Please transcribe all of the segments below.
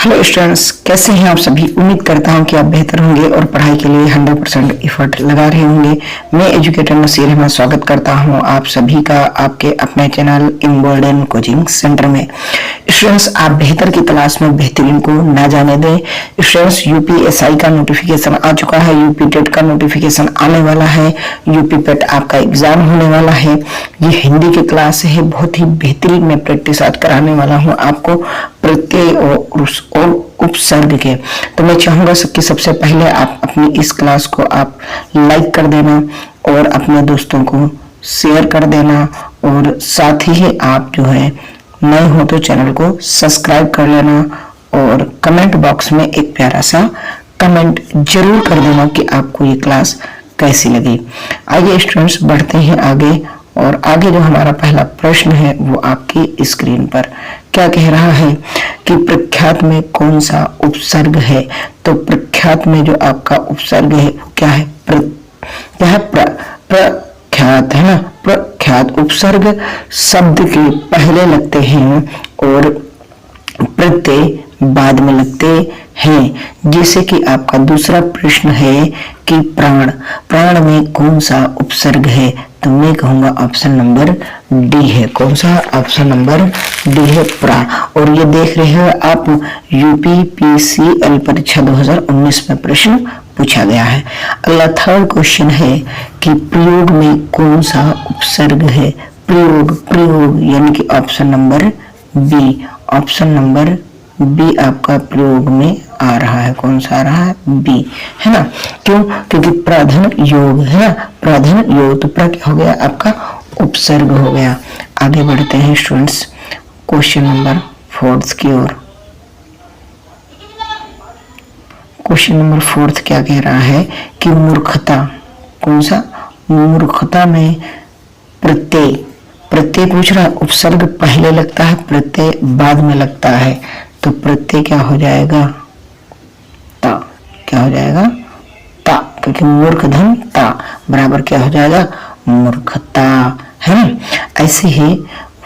Hello students, कैसे हैं आप सभी। उम्मीद करता हूं कि आप बेहतर होंगे और पढ़ाई के लिए 100% एफर्ट लगा रहे होंगे। मैं एजुकेटर नसीर अहमद स्वागत करता हूं आप सभी का आपके अपने चैनल इम्बोल्डन कोचिंग सेंटर में। स्टूडेंट्स, आप बेहतर की तलाश में बेहतरीन को ना जाने दें। स्टूडेंट्स, यूपीएसआई का नोटिफिकेशन आ चुका है, यूपी टेट का नोटिफिकेशन आने वाला है, यूपी पेट आपका एग्जाम होने वाला है। ये हिंदी की क्लास है, बहुत ही बेहतरीन मैं प्रैक्टिस आज कराने वाला हूँ आपको प्रत्यय और उपसर्ग के। तो मैं चाहूंगा सबकी सबसे पहले आप अपनी इस क्लास को आप लाइक कर देना और अपने दोस्तों को शेयर कर देना, और साथ ही आप जो है नए हो तो चैनल को सब्सक्राइब कर लेना और कमेंट बॉक्स में एक प्यारा सा कमेंट जरूर कर देना कि आपको ये क्लास कैसी लगी। आइए स्टूडेंट्स, बढ़ते हैं आगे। और आगे जो हमारा पहला प्रश्न है वो आपकी स्क्रीन पर क्या कह रहा है कि प्रख्यात में कौन सा उपसर्ग है। तो प्रख्यात में जो आपका उपसर्ग है वो क्या है, क्या है, प्रख्यात है ना। प्रख्यात उपसर्ग शब्द के पहले लगते हैं और प्रत्यय बाद में लगते हैं। जैसे कि आपका दूसरा प्रश्न है कि प्राण, प्राण में कौन सा उपसर्ग है। तो मैं कहूंगा ऑप्शन नंबर डी है। कौन सा, ऑप्शन नंबर डी है, प्राण। और ये देख रहे हैं आप यूपीपीसीएल परीक्षा 2019 में प्रश्न पूछा गया है। अगला थर्ड क्वेश्चन है कि प्रयोग में कौन सा उपसर्ग है। प्रयोग, प्रयोग यानी कि option number B, option number B आपका प्रयोग में आ रहा है। कौन सा आ रहा है, बी, है ना। क्यों, क्योंकि प्राधन योग है ना, प्राधन योग, तो प्र क्या हो गया आपका उपसर्ग हो गया। आगे बढ़ते हैं स्टूडेंट्स क्वेश्चन नंबर 4 की ओर। क्वेश्चन नंबर 4 क्या कह रहा है कि मूर्खता, कौन सा, मूर्खता में प्रत्यय, प्रत्यय पूछ रहा है, उपसर्ग पहले लगता है, प्रत्यय बाद में लगता है। तो प्रत्यय क्या हो जाएगा, ता, क्या हो जाएगा, ता, क्योंकि मूर्ख धन ता बराबर क्या हो जाएगा, मूर्खता, है ना। ऐसे ही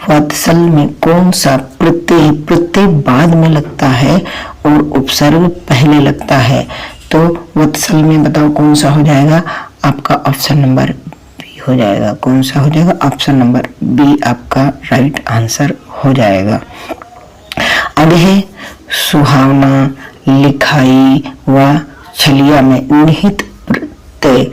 वत्सल में कौन सा प्रत्यय, प्रत्यय बाद में लगता है और उपसर्ग पहले लगता है। तो वत्सल में बताओ कौन सा हो जाएगा आपका, ऑप्शन नंबर बी हो जाएगा। कौन सा हो जाएगा, ऑप्शन नंबर बी आपका राइट आंसर हो जाएगा। आगे है सुहावना, लिखाई व छलिया में निहित प्रत्यय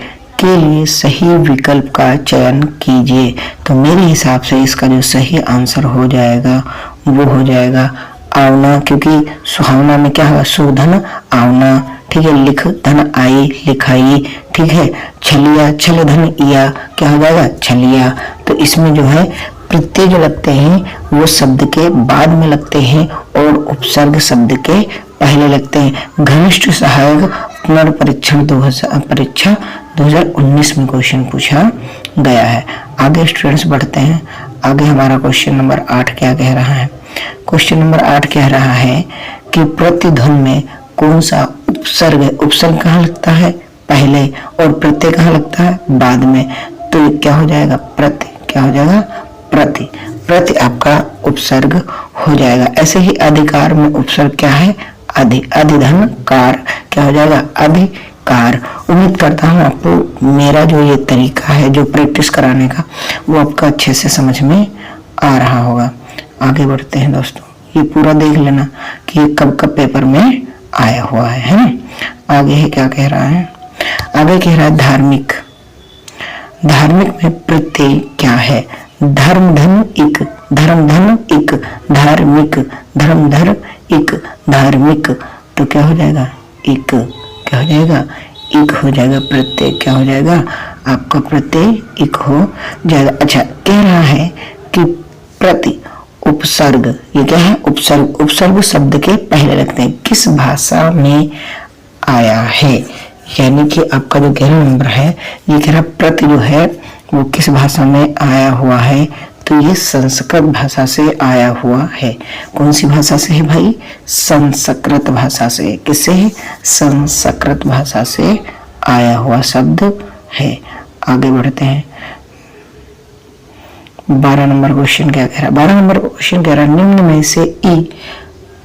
के लिए सही विकल्प का चयन कीजिए। तो मेरे हिसाब से इसका जो सही आंसर हो जाएगा वो हो जाएगा आवना, क्योंकि सुहावना में क्या होगा, सुधन आवना, ठीक है। लिख धन आई, लिखाई, ठीक है। छलिया, छल धन इया, क्या हो जाएगा, छलिया। तो इसमें जो है प्रत्यय जो लगते हैं वो शब्द के बाद में लगते हैं और उपसर्ग शब्द के पहले लगते हैं। घनिष्ठ सहायक पुनर्परीक्षण परीक्षा 2019 में क्वेश्चन पूछा गया है। आगे स्टूडेंट्स बढ़ते हैं। आगे हमारा क्वेश्चन नंबर 8 क्या कह रहा है। क्वेश्चन नंबर 8 कह रहा है कि प्रतिध्वनि में कौन सा उपसर्ग है। उपसर्ग कहाँ लगता है, पहले, और प्रत्यय कहाँ लगता है, बाद में। तो क्या हो जाएगा, प्रति, क्या हो जाएगा, प्रति, प्रति आपका उपसर्ग हो जाएगा। ऐसे ही अधिकार में उपसर्ग क्या है, अधि, अधिधन कार, क्या हो जाएगा, अधिकार। उम्मीद करता हूँ आपको मेरा जो ये तरीका है जो प्रैक्टिस कराने का वो आपका अच्छे से समझ में आ रहा होगा। आगे बढ़ते हैं दोस्तों, ये पूरा देख लेना कि ये कब कब पेपर में आया हुआ है ना। आगे है क्या कह रहा है, आगे कह रहा है धार्मिक, धार्मिक में प्रत्यय क्या है। धर्म धन इक, धर्म धन इक, धार्मिक, धर्म धर इक, धार्मिक। तो क्या हो जाएगा, इक, क्या हो जाएगा, इक हो जाएगा। प्रत्यय क्या हो जाएगा आपका, प्रत्यय इक हो जाएगा। अच्छा, कह रहा है कि प्रति उपसर्ग, ये क्या है, उपसर्ग, उपसर्ग शब्द के पहले लगते हैं, किस भाषा में आया है। यानी कि आपका जो 11 नंबर है ये कह रहा प्रति जो है वो किस भाषा में आया हुआ है। तो ये संस्कृत भाषा से आया हुआ है। कौन सी भाषा से है भाई, संस्कृत भाषा से। किससे है, संस्कृत भाषा से आया हुआ शब्द है। आगे बढ़ते हैं। 12 नंबर क्वेश्चन क्या कह रहा है, 12 नंबर क्वेश्चन कह रहा है निम्न में से ई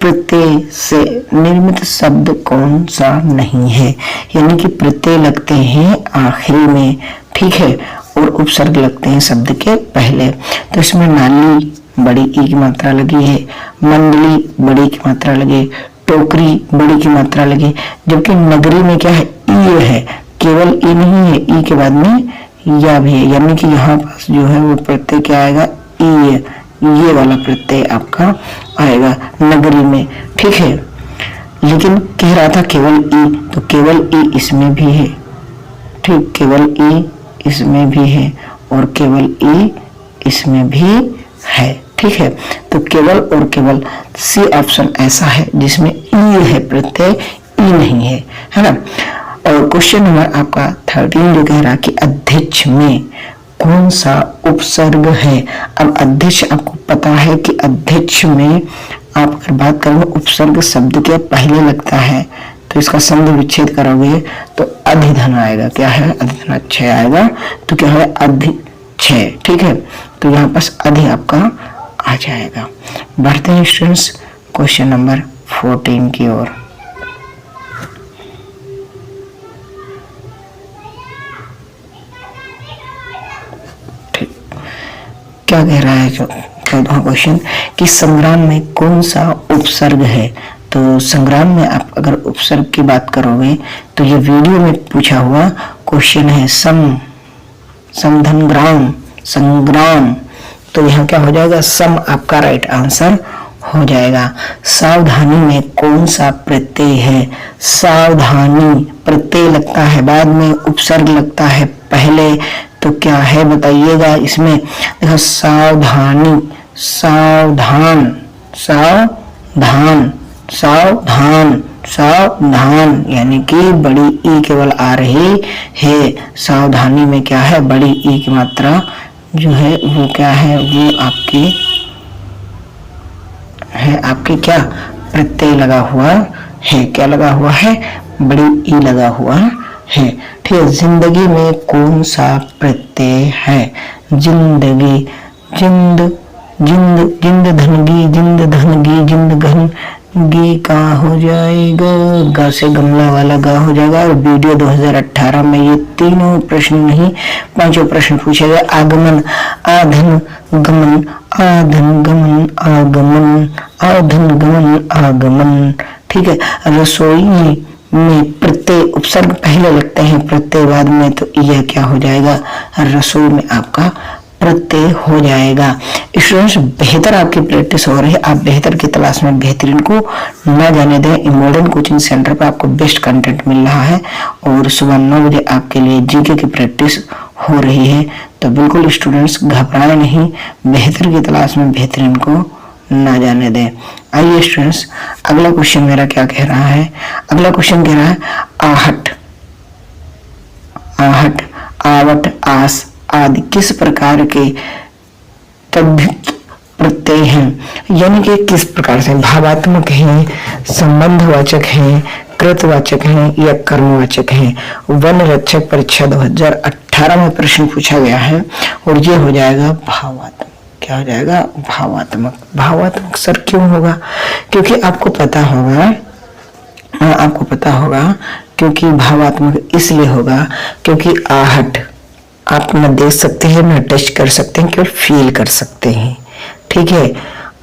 प्रत्यय से निर्मित शब्द कौन सा नहीं है, यानी कि प्रत्यय लगते हैं आखिरी में, ठीक है, और उपसर्ग लगते हैं शब्द के पहले। तो इसमें नाली बड़ी ई की मात्रा लगी है, मंडली बड़ी की मात्रा लगी, टोकरी बड़ी की मात्रा लगी, जबकि नगरी में क्या है, ई है, केवल ई नहीं है, ई के बाद में या भी है, यानी कि यहाँ पास जो है वो प्रत्यय क्या आएगा, ई है, ये वाला प्रत्यय आपका आएगा नगरी में, ठीक है। लेकिन कह रहा था केवल ई, तो केवल ई इसमें भी है, ठीक, केवल ई इसमें भी है और केवल ई इसमें भी है, ठीक है। तो केवल और केवल सी ऑप्शन ऐसा है जिसमें ई है प्रत्यय, ई नहीं है ना। और क्वेश्चन नंबर आपका 13 जो कह रहा कि अध्यक्ष में कौन सा उपसर्ग है। अब अध्यक्ष आपको पता है कि अध्यक्ष में आप अगर बात करें उपसर्ग शब्द के पहले लगता है, तो इसका संधि विच्छेद करोगे तो अधिधन आएगा, क्या है, अधिधन अच्छे आएगा, तो क्या है, अधिक्षय, ठीक है। तो यहाँ पास अधि आपका आ जाएगा। बढ़ते हैं स्टूडेंट्स क्वेश्चन नंबर 14 की ओर। क्या कह रहा है जो क्वेश्चन कि संग्राम में कौन सा उपसर्ग है। तो संग्राम में आप अगर उपसर्ग की बात करोगे तो ये वीडियो में पूछा हुआ क्वेश्चन है, समधन ग्राम, संग्राम, तो यहाँ क्या हो जाएगा, सम आपका राइट आंसर हो जाएगा। सावधानी में कौन सा प्रत्यय है। सावधानी प्रत्यय लगता है बाद में, उपसर्ग लगता है पहले, तो क्या है बताइएगा इसमें। देखो सावधानी, सावधान, सावधान, सावधान, सावधान, यानी कि बड़ी ई केवल आ रही है। सावधानी में क्या है, बड़ी ई की मात्रा जो है वो क्या है, वो आपकी है, आपके क्या प्रत्यय लगा हुआ है, क्या लगा हुआ है, बड़ी ई लगा हुआ है, ठीक है। जिंदगी में कौन सा प्रत्यय है। जिंदगी, जिंद, जिंद, जिंद धनगी, जिंद धनगी, जिंद घन गी का हो जाएगा, गा से गमला वाला गा हो जाएगा। और वीडियो 2018 में ये तीनों प्रश्न नहीं, पांचों प्रश्न पूछे गए। आगमन, आधन गमन, आधन गमन, आगमन, आधन गमन, आगमन, ठीक है। रसोई में प्रत्यय उपसर्ग पहले लगते हैं, प्रत्यय बाद में, तो यह क्या हो जाएगा, रसोई में आपका प्रत्यय हो जाएगा। स्टूडेंट्स बेहतर आपकी प्रैक्टिस हो रही है, आप बेहतर की तलाश में बेहतरीन को न जाने दें। मॉडर्न कोचिंग सेंटर पर आपको बेस्ट कंटेंट मिल रहा है और सुबह 9 बजे आपके लिए जीके की प्रैक्टिस हो रही है। तो बिल्कुल स्टूडेंट्स घबराए नहीं, बेहतर की तलाश में बेहतरीन को न जाने दें। आइए स्टूडेंट्स अगला क्वेश्चन मेरा क्या कह रहा है। अगला क्वेश्चन कह रहा है आहट, आहट, आवट, आस आदि किस प्रकार के तद्धित प्रत्यय हैं, यानी कि किस प्रकार से भावात्मक हैं, संबंधवाचक हैं, कृतवाचक हैं या कर्मवाचक हैं। वन रक्षक परीक्षा 2018 में प्रश्न पूछा गया है और ये हो जाएगा भावात्मक। क्या हो जाएगा, भावात्मक। भावात्मक सर क्यों होगा, क्योंकि आपको पता होगा, आपको पता होगा क्योंकि भावात्मक इसलिए होगा क्योंकि आहट आप न देख सकते हैं, न टच कर सकते हैं, केवल फील कर सकते हैं, ठीक है।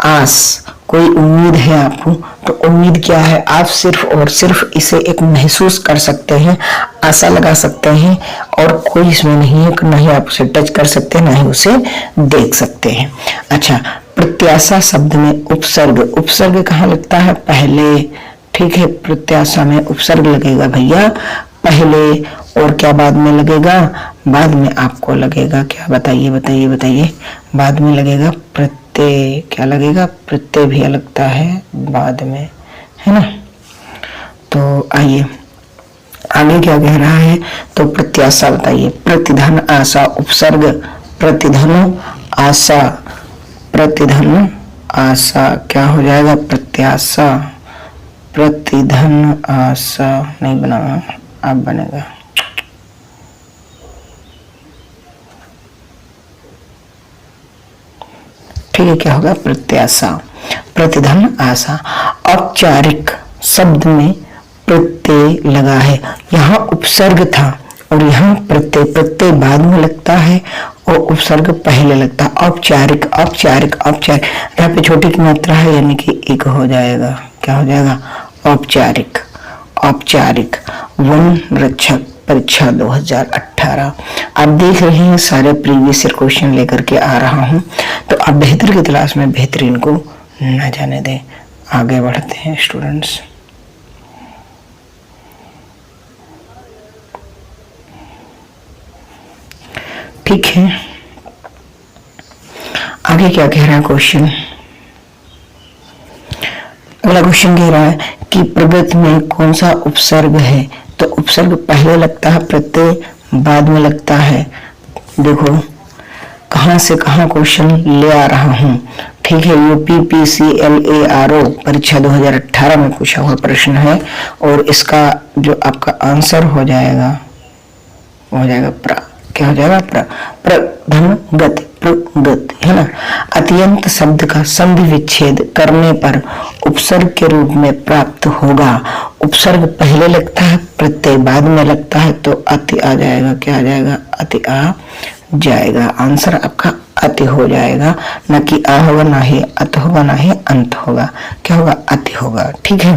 आस, कोई उम्मीद है आपको, तो उम्मीद क्या है, आप सिर्फ और सिर्फ इसे एक महसूस कर सकते हैं, आशा लगा सकते हैं, और कोई इसमें नहीं है, ना ही आप उसे टच कर सकते हैं, ना ही उसे देख सकते हैं। अच्छा, प्रत्याशा शब्द में उपसर्ग, उपसर्ग कहाँ लगता है, पहले, ठीक है। प्रत्याशा में उपसर्ग लगेगा भैया पहले, और क्या बाद में लगेगा, बाद में आपको लगेगा क्या, बताइए बताइए बताइए, बाद में लगेगा प्रत्यय। क्या लगेगा, प्रत्यय भी लगता है बाद में, है ना। तो आइए आगे क्या कह रहा है, तो प्रत्याशा बताइए। प्रतिधन आशा उपसर्ग, प्रतिधन आशा, प्रतिधन आशा क्या हो जाएगा, प्रत्याशा, प्रतिधन आशा नहीं बना, अब बनेगा, ठीक है। क्या होगा, प्रत्याशा। प्रतिधन आशा। औपचारिक शब्द में प्रत्यय लगा है, यहाँ उपसर्ग था और यहाँ प्रत्यय, प्रत्यय बाद में लगता है और उपसर्ग पहले लगता है। औपचारिक औपचारिक औपचारिक, यहाँ पे छोटी की मात्रा है यानी कि एक हो जाएगा, क्या हो जाएगा, औपचारिक औपचारिक। वन रक्षक परीक्षा 2018। आप देख रहे हैं सारे प्रीवियस ईयर क्वेश्चन लेकर के आ रहा हूं, तो आप बेहतर की तलाश में बेहतरीन को न जाने दें। आगे बढ़ते हैं स्टूडेंट्स। ठीक है, आगे क्या कह रहा है क्वेश्चन। अगला क्वेश्चन कह रहा है कि प्रगति में कौन सा उपसर्ग है, तो उपसर्ग पहले लगता है, प्रत्यय बाद में लगता है। देखो कहां से कहां क्वेश्चन ले आ रहा हूं, ठीक है। UPPCLARO परीक्षा 2018 में पूछा हुआ प्रश्न है और इसका जो आपका आंसर हो जाएगा क्या हो जाएगा, प्रधनगत, प्रगत है ना। अत्यंत शब्द का संधि विच्छेद करने पर उपसर्ग के रूप में प्राप्त होगा। उपसर्ग पहले लगता है, प्रत्यय बाद में लगता है, तो अति आ जाएगा, क्या आ जाएगा, अति आ जाएगा। आंसर आपका अति हो जाएगा, न कि आ होगा, ना ही अत होगा, ना ही अंत होगा, क्या होगा, अति होगा। ठीक है,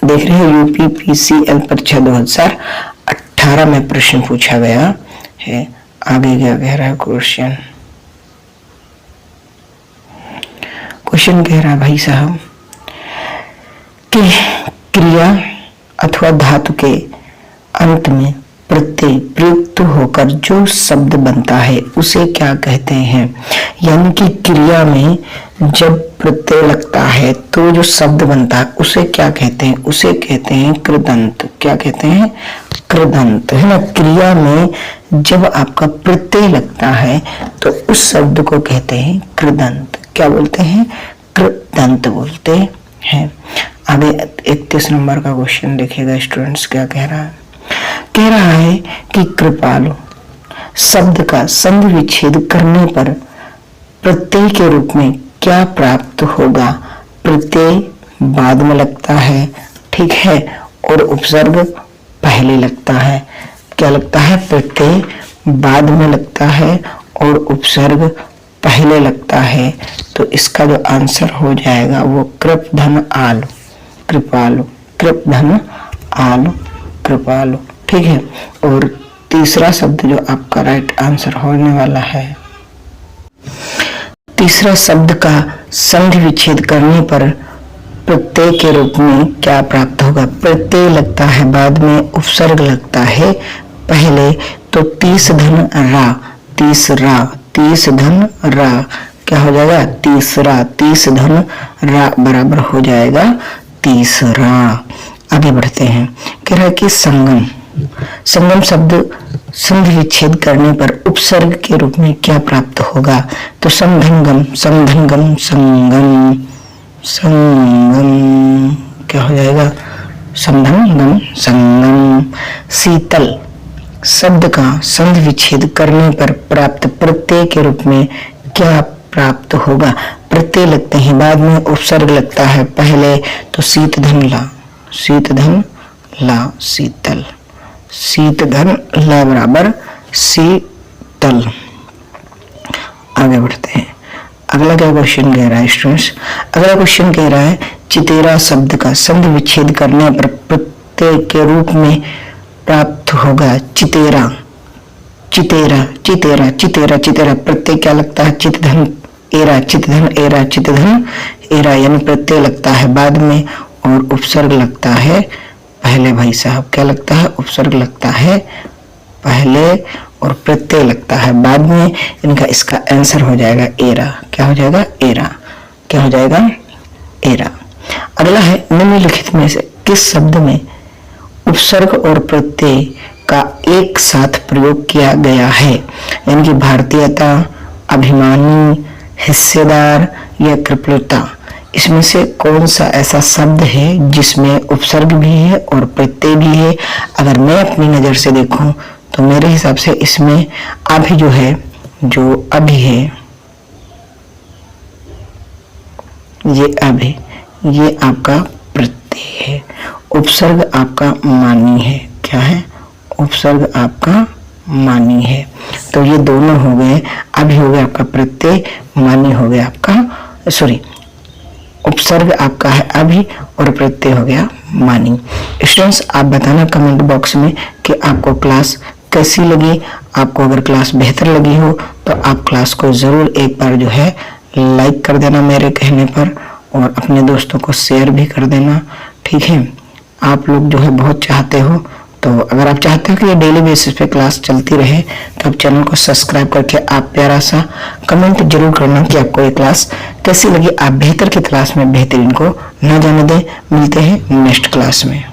देख रहे हैं UPPCL परीक्षा 2018 में प्रश्न पूछा गया है। आगे क्या कह रहा है क्वेश्चन। क्वेश्चन कह रहा है भाई साहब कि क्रिया अथवा धातु के अंत में प्रत्यय प्रयुक्त होकर जो शब्द बनता है उसे क्या कहते हैं। यानी कि क्रिया में जब प्रत्यय लगता है तो जो शब्द बनता है उसे क्या कहते हैं, उसे कहते हैं कृदंत। क्या कहते हैं, कृदंत, है ना। क्रिया में जब आपका प्रत्यय लगता है तो उस शब्द को कहते हैं कृदंत। क्या बोलते हैं, कृदंत बोलते हैं। आगे 31 नंबर का क्वेश्चन देखिएगा स्टूडेंट्स, क्या कह रहा है। कह रहा है कि कृपालु शब्द का संधि विच्छेद करने पर प्रत्यय के रूप में क्या प्राप्त होगा। प्रत्यय बाद में लगता है, ठीक है, और उपसर्ग पहले लगता है। क्या लगता है, प्रत्यय बाद में लगता है और उपसर्ग पहले लगता है। तो इसका जो आंसर हो जाएगा वो कृपधन आलु, कृपालु, कृपधन आलु, कृपालु। ठीक है, और तीसरा शब्द जो आपका राइट आंसर होने वाला है, तीसरा शब्द का संधि विच्छेद करने पर प्रत्यय के रूप में क्या प्राप्त होगा। प्रत्यय लगता है बाद में, उपसर्ग लगता है पहले, तो तीस धन रा, तीसरा, तीस धन रा, क्या हो जाएगा, तीसरा, तीस धन रा बराबर हो जाएगा तीसरा। आगे बढ़ते हैं, कह रहा है कि संगम, संगम शब्द संधि विच्छेद करने पर उपसर्ग के रूप में क्या प्राप्त होगा। तो समधनगम, समधनगम, संगम, संगम, क्या हो जाएगा, समधनगम, संगम। शीतल शब्द का संधि विच्छेद करने पर प्राप्त प्रत्यय के रूप में क्या प्राप्त होगा। प्रत्यय लगते हैं बाद में, उपसर्ग लगता है पहले, तो शीत धन ला, शीत धन ला, शीतल, शीत धन ला बराबर शीतल। आगे बढ़ते हैं, अगला क्या क्वेश्चन कह रहा है स्टूडेंट्स। अगला क्वेश्चन कह रहा है चितेरा शब्द का संधि विच्छेद करने पर प्रत्यय के रूप में प्राप्त होगा। चितेरा, चितेरा, चितेरा, चितेरा, चितेरा, प्रत्यय क्या लगता है, चित धन एरा, चित धन एरा, चित धन एरा, यानी प्रत्यय लगता है बाद में और उपसर्ग लगता है पहले। भाई साहब क्या लगता है, उपसर्ग लगता है पहले और प्रत्यय लगता है बाद में। इनका इसका आंसर हो जाएगा एरा। क्या हो जाएगा, एरा, क्या हो जाएगा, एरा। अगला है निम्नलिखित में से किस शब्द में उपसर्ग और प्रत्यय का एक साथ प्रयोग किया गया है। यानी कि भारतीयता, अभिमानी, हिस्सेदार या कृपलता, इसमें से कौन सा ऐसा शब्द है जिसमें उपसर्ग भी है और प्रत्यय भी है। अगर मैं अपनी नजर से देखूं तो मेरे हिसाब से इसमें अभी जो है, जो अभी है ये अब है, ये आपका प्रत्यय है। उपसर्ग आपका मानी है। क्या है? उपसर्ग आपका मानी है। तो ये दोनों हो गए, अभी हो गया आपका प्रत्यय, मानी हो गया आपका, सॉरी, उपसर्ग आपका है अभी और प्रत्यय हो गया मानी। स्टूडेंट्स, आप बताना कमेंट बॉक्स में कि आपको क्लास कैसी लगी। आपको अगर क्लास बेहतर लगी हो तो आप क्लास को जरूर एक बार जो है लाइक कर देना मेरे कहने पर, और अपने दोस्तों को शेयर भी कर देना। ठीक है, आप लोग जो है बहुत चाहते हो, तो अगर आप चाहते हो कि ये डेली बेसिस पे क्लास चलती रहे तो आप चैनल को सब्सक्राइब करके आप प्यारा सा कमेंट जरूर करना कि आपको ये क्लास कैसी लगी। आप बेहतर की क्लास में बेहतरीन को न जाने दें। मिलते हैं नेक्स्ट क्लास में।